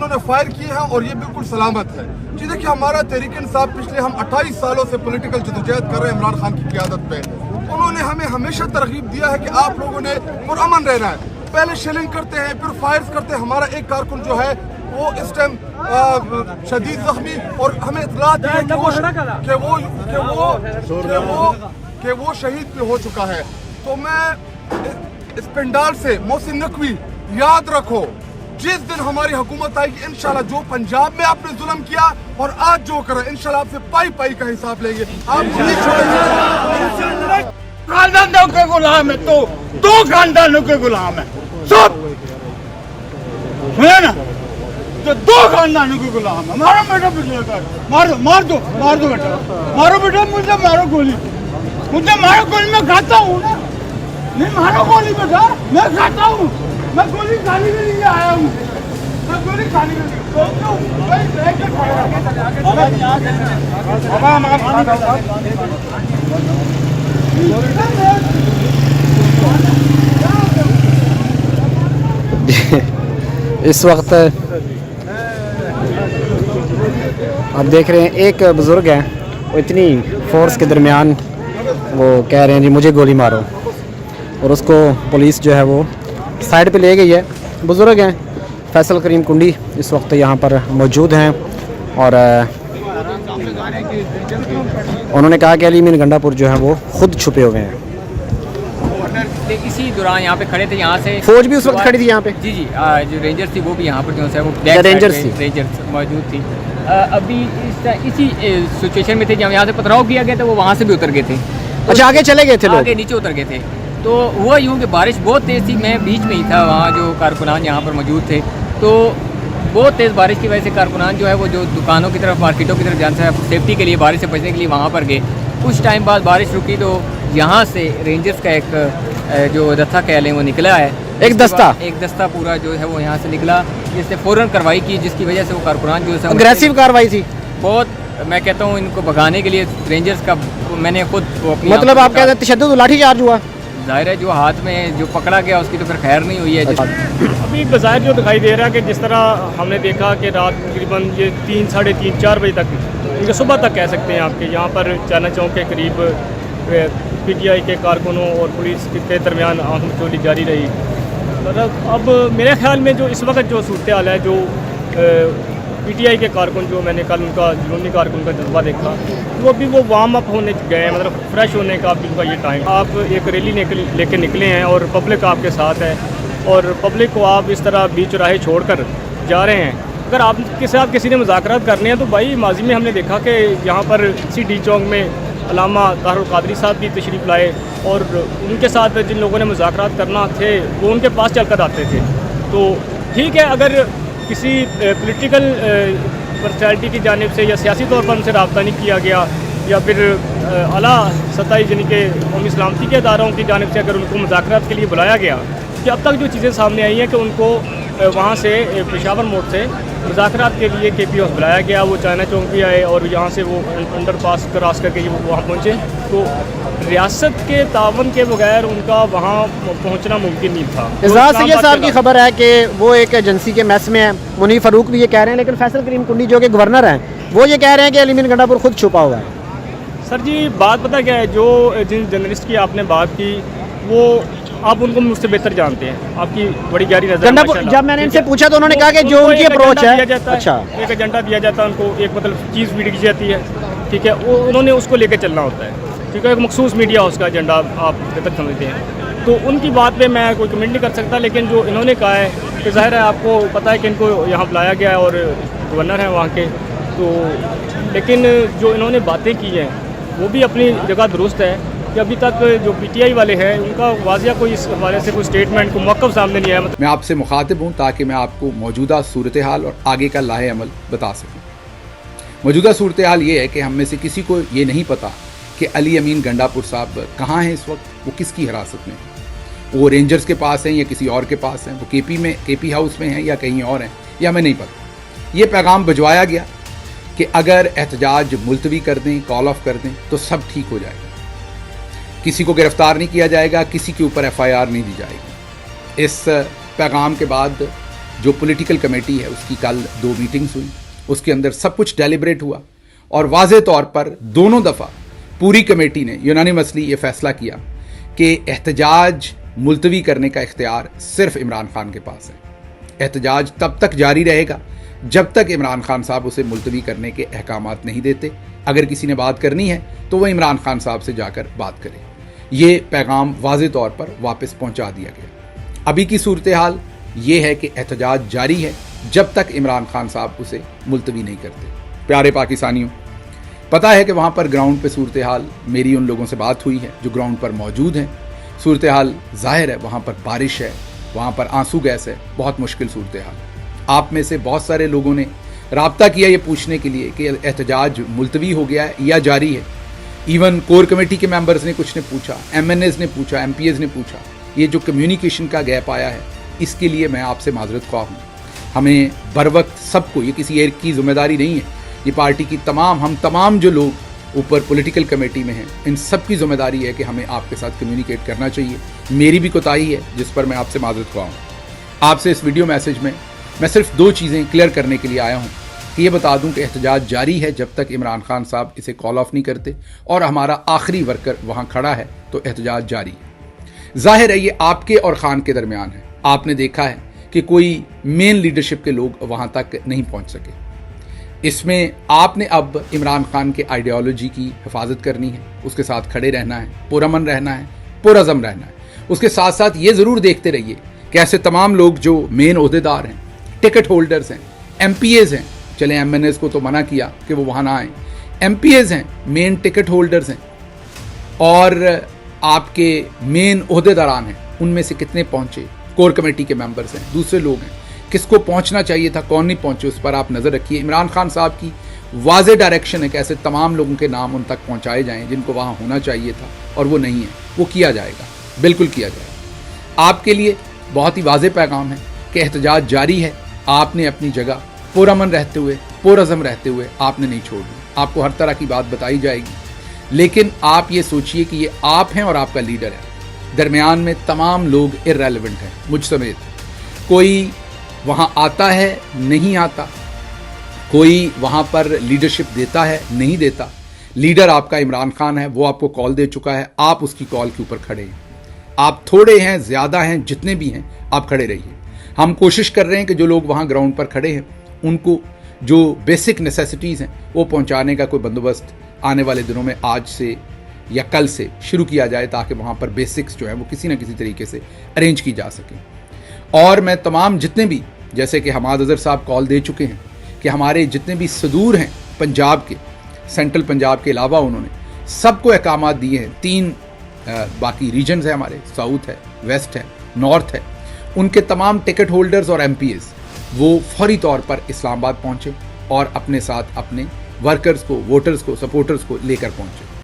इन्होंने फायर किए हैं और ये बिल्कुल सलामत है जी। देखिए हमारा तहरीक इंसाफ पिछले हम 28 सालों से पॉलिटिकल जदोजहद कर रहे हैं इमरान खान की क़यादत पे। उन्होंने हमें हमेशा तरगीब दिया है कि आप लोगों ने पुरअमन रहना है। पहले शेलिंग करते हैं फिर फायर्स करते हैं। हमारा एक कारकुन जो है वो इस टाइम शदीद जख्मी और हमें इत्तला दी है कि वो शहीद भी हो चुका है। तो मैं इस पंडाल से मोहसिन नकवी याद रखो, जिस दिन हमारी हुकूमत आएगी इंशाल्लाह जो पंजाब में आपने जुल्म किया और आज जो करा इंशाल्लाह आपसे पाई पाई का हिसाब लेंगे। आप नहीं छोड़ेंगे। खानदानों के गुलाम है, तो दो खानदानों के गुलाम है सब, सुने ना, तो दो खानदानों के गुलाम है। मारो बेटा पिछले कर, मार दो बेटा, मारो बेटा, मुझे मारो गोली, मैं खाता हूँ ना, नहीं मारो गोली बेटा, मैं खाता हूँ, मैं गोली खाने के लिए आया हूँ, मैं गोली खाने के लिए इस वक्त आप देख रहे हैं एक बुज़ुर्ग है, वो इतनी फोर्स के दरमियान वो कह रहे हैं जी मुझे गोली मारो, और उसको पुलिस जो है वो साइड पे ले गई है। बुज़ुर्ग हैं फैसल करीम कुंडी इस वक्त यहाँ पर मौजूद हैं और उन्होंने कहा कि अली अमीन गंडापुर जो है वो खुद छुपे हुए हैं। इसी दौरान यहाँ पे खड़े थे, यहाँ से फौज भी उस वक्त खड़ी थी यहाँ पे। जी जो रेंजर्स थी वो भी यहाँ पर जो है वो रेंजर्स मौजूद थी। अभी इसी सिचुएशन में थे जब यहाँ से पथराव किया गया था, वो वहाँ से भी उतर गए थे। अच्छा आगे चले गए थे लोग, आगे नीचे उतर गए थे। तो हुआ यूँ कि बारिश बहुत तेज़ थी, मैं बीच में ही था, वहाँ जो कारकुनान यहाँ पर मौजूद थे, तो बहुत तेज़ बारिश की वजह से कारकुनान जो है वो जो दुकानों की तरफ मार्केटों की तरफ जाना है सेफ्टी के लिए, बारिश से बचने के लिए वहाँ पर गए। कुछ टाइम बाद बारिश रुकी तो यहाँ से रेंजर्स का एक जो दस्ता कह लें वो निकला है, एक दस्ता पूरा जो है वो यहाँ से निकला, जिसने फ़ौरन कार्रवाई की, जिसकी वजह से वो कारकुनान जो है अग्रेसिव कार्रवाई थी बहुत। मैं कहता हूँ इनको भगाने के लिए रेंजर्स का मैंने खुद मतलब आप कहते हैं तशद्दुद लाठी चार्ज हुआ, जाहिर है जो हाथ में जो पकड़ा गया उसकी तो फिर खैर नहीं हुई है। अभी बज़ाहिर जो दिखाई दे रहा है कि जिस तरह हमने देखा कि रात तकरीबन ये 3, साढ़े 3, 4 बजे तक, क्योंकि सुबह तक कह सकते हैं आपके यहाँ पर चाइना चौक के करीब PTI के कारकुनों और पुलिस के दरमियान आहमचोली जारी रही। मतलब अब मेरे ख्याल में जो इस वक्त जो सूरत हाल है, जो PTI के कारकुन जो मैंने कल उनका जुनूनी कारकुन का जज्बा देखा, वो अभी वो वार्म अप होने गए, मतलब फ्रेश होने का अभी उनका ये टाइम। आप एक रैली लेके निकले हैं और पब्लिक आपके साथ है और पब्लिक को आप इस तरह बीच राह छोड़ कर जा रहे हैं। अगर आपके साथ किसी ने मुज़ाकरात करने हैं तो भाई माजी में हमने देखा कि यहाँ पर CD चौक में अल्लामा ताहिरुल क़ादरी साहब भी तशरीफ़ लाए और उनके साथ जिन लोगों ने मुज़ाकरात करना थे वो उनके पास चल कर आते थे। तो ठीक है, अगर किसी पॉलिटिकल पर्सनैलिटी की जानिब से या सियासी तौर पर उनसे रब्ता नहीं किया गया या फिर आला सतही यानी कि कौमी सलामती के अदारों की जानिब से अगर उनको मुज़ाकरात के लिए बुलाया गया, कि अब तक जो चीज़ें सामने आई हैं कि उनको वहाँ से पेशावर मोड़ से मुज़ाकरात के लिए KP हाउस बुलाया गया, वो चाइना चौक भी आए और यहाँ से वो अंडर पास क्रॉस करके वो वहाँ पहुँचे। तो रियासत के तावन के बगैर उनका वहाँ पहुँचना मुमकिन नहीं था। इज़हार सैयद साहब की खबर है कि वो एक एजेंसी के मैस में है, मुनीर फ़ारूक भी ये कह रहे हैं, लेकिन फैसल करीम कुंडी जो कि गवर्नर हैं वो ये कह रहे हैं कि अली अमीन गंडापुर खुद छुपा हुआ है। सर जी बात पता क्या है, जो जिन जर्नलिस्ट की आपने बात की वो आप उनको मुझसे बेहतर जानते हैं, आपकी बड़ी गहरी नज़र। जब मैंने इनसे पूछा तो उन्होंने कहा कि जो उनकी अप्रोच है, अच्छा एक एजेंडा दिया जाता है उनको, एक मतलब चीज़ फीड की जाती है, ठीक है, वो उन्होंने उसको लेकर चलना होता है, ठीक है, एक मखसूस मीडिया उसका एजेंडा आप बेहतर समझते हैं। तो उनकी बात पे मैं कोई कमेंट नहीं कर सकता, लेकिन जो इन्होंने कहा है कि ज़ाहिर है आपको पता है कि इनको यहाँ बुलाया गया है और गवर्नर हैं वहाँ के, तो लेकिन जो इन्होंने बातें की हैं वो भी अपनी जगह दुरुस्त है कि अभी तक जो PTI वाले हैं उनका वाज़िया कोई इस हवाले से कोई स्टेटमेंट को मौक़िफ़ सामने नहीं आया। मैं आपसे मुखातिब हूँ ताकि मैं आपको मौजूदा सूरत हाल और आगे का लाहे अमल बता सकूँ। मौजूदा सूरत हाल ये है कि हम में से किसी को ये नहीं पता कि अली अमीन गंडापुर साहब कहाँ हैं इस वक्त, वो किसकी हिरासत में हैं, वो रेंजर्स के पास हैं या किसी और के पास हैं, वो KP हाउस में हैं या कहीं और हैं, या हमें नहीं पता। ये पैगाम भिजवाया गया कि अगर एहतजाज मुलतवी कर दें, कॉल ऑफ कर दें तो सब ठीक हो जाएगा, किसी को गिरफ्तार नहीं किया जाएगा, किसी के ऊपर FIR नहीं दी जाएगी। इस पैगाम के बाद जो पॉलिटिकल कमेटी है उसकी कल 2 मीटिंग्स हुई, उसके अंदर सब कुछ डेलिब्रेट हुआ और वाज़े तौर पर दोनों दफ़ा पूरी कमेटी ने यूनानिमसली ये फैसला किया कि एहतजाज मुलतवी करने का इख्तियार सिर्फ इमरान खान के पास है। एहतजाज तब तक जारी रहेगा जब तक इमरान खान साहब उसे मुलतवी करने के अहकामात नहीं देते। अगर किसी ने बात करनी है तो वह इमरान खान साहब से जाकर बात करे। ये पैगाम वाज़े तौर पर वापस पहुंचा दिया गया। अभी की सूरत हाल ये है कि एहतजाज जारी है जब तक इमरान खान साहब उसे मुलतवी नहीं करते। प्यारे पाकिस्तानियों, पता है कि वहाँ पर ग्राउंड पे सूरत हाल, मेरी उन लोगों से बात हुई है जो ग्राउंड पर मौजूद हैं, सूरत हाल ज़ाहिर है वहाँ पर बारिश है, वहाँ पर आंसू गैस है, बहुत मुश्किल सूरत हाल। आप में से बहुत सारे लोगों ने राब्ता किया ये पूछने के लिए कि एहतजाज मुलतवी हो गया है या जारी है। इवन कोर कमेटी के मेंबर्स ने कुछ ने पूछा, MNAs ने पूछा, MPAs ने पूछा। ये जो कम्युनिकेशन का गैप आया है इसके लिए मैं आपसे माजरत ख्वाह हूँ। हमें बर वक्त सबको, ये किसी एक की जिम्मेदारी नहीं है, ये पार्टी की हम तमाम जो लोग ऊपर पॉलिटिकल कमेटी में हैं, इन सब की जिम्मेदारी है कि हमें आपके साथ कम्युनिकेट करना चाहिए। मेरी भी कोताही है जिस पर मैं आपसे माजरत ख्वाह हूँ। आपसे इस वीडियो मैसेज में मैं सिर्फ 2 चीज़ें क्लियर करने के लिए आया हूँ कि ये बता दूं कि एहतजाज जारी है जब तक इमरान खान साहब इसे कॉल ऑफ नहीं करते और हमारा आखिरी वर्कर वहाँ खड़ा है तो एहतजाज जारी है। जाहिर है ये आपके और खान के दरमियान है। आपने देखा है कि कोई मेन लीडरशिप के लोग वहाँ तक नहीं पहुँच सके। इसमें आपने अब इमरान खान के आइडियोलॉजी की हिफाजत करनी है, उसके साथ खड़े रहना है, पुरअमन रहना है, पुरअज़म रहना है। उसके साथ साथ ये ज़रूर देखते रहिए कि ऐसे तमाम लोग जो मेन ओहदेदार हैं, टिकट होल्डर्स हैं, MPAs हैं, चले MNAs को तो मना किया कि वो वहाँ ना आए, MPAs हैं, मेन टिकट होल्डर्स हैं और आपके मेन ओहदेदारान हैं, उनमें से कितने पहुँचे, कोर कमेटी के मेंबर्स हैं, दूसरे लोग हैं, किसको पहुँचना चाहिए था, कौन नहीं पहुँचे, उस पर आप नज़र रखिए। इमरान खान साहब की वाज़े डायरेक्शन है कि ऐसे तमाम लोगों के नाम उन तक पहुँचाए जाएँ जिनको वहाँ होना चाहिए था और वो नहीं है, वो किया जाएगा, बिल्कुल किया जाएगा। आपके लिए बहुत ही वाज़े पैगाम है कि एहतजाज जारी है। आपने अपनी जगह पुरअमन रहते हुए, पुरअज़म रहते हुए आपने नहीं छोड़नी। आपको हर तरह की बात बताई जाएगी, लेकिन आप ये सोचिए कि ये आप हैं और आपका लीडर है। दरमियान में तमाम लोग इर्रेलेवेंट हैं, मुझ समेत। कोई वहाँ आता है, नहीं आता, कोई वहाँ पर लीडरशिप देता है, नहीं देता। लीडर आपका इमरान खान है, वो आपको कॉल दे चुका है, आप उसकी कॉल के ऊपर खड़े हैं। आप थोड़े हैं, ज़्यादा हैं, जितने भी हैं आप खड़े रहिए। हम कोशिश कर रहे हैं कि जो लोग वहाँ ग्राउंड पर खड़े हैं उनको जो बेसिक नेसेसिटीज़ हैं वो पहुँचाने का कोई बंदोबस्त आने वाले दिनों में आज से या कल से शुरू किया जाए ताकि वहाँ पर बेसिक्स जो है वो किसी न किसी तरीके से अरेंज की जा सकें। और मैं तमाम जितने भी, जैसे कि हमाद अज़हर साहब कॉल दे चुके हैं कि हमारे जितने भी सदूर हैं पंजाब के, सेंट्रल पंजाब के अलावा उन्होंने सबको अहकामात दिए हैं। 3 बाकी रीजन्स हैं हमारे, साउथ है, वेस्ट है, नॉर्थ है, उनके तमाम टिकट होल्डर्स और MPAs वो फौरी तौर पर इस्लामाबाद पहुँचे और अपने साथ अपने वर्कर्स को, वोटर्स को, सपोर्टर्स को लेकर पहुँचे।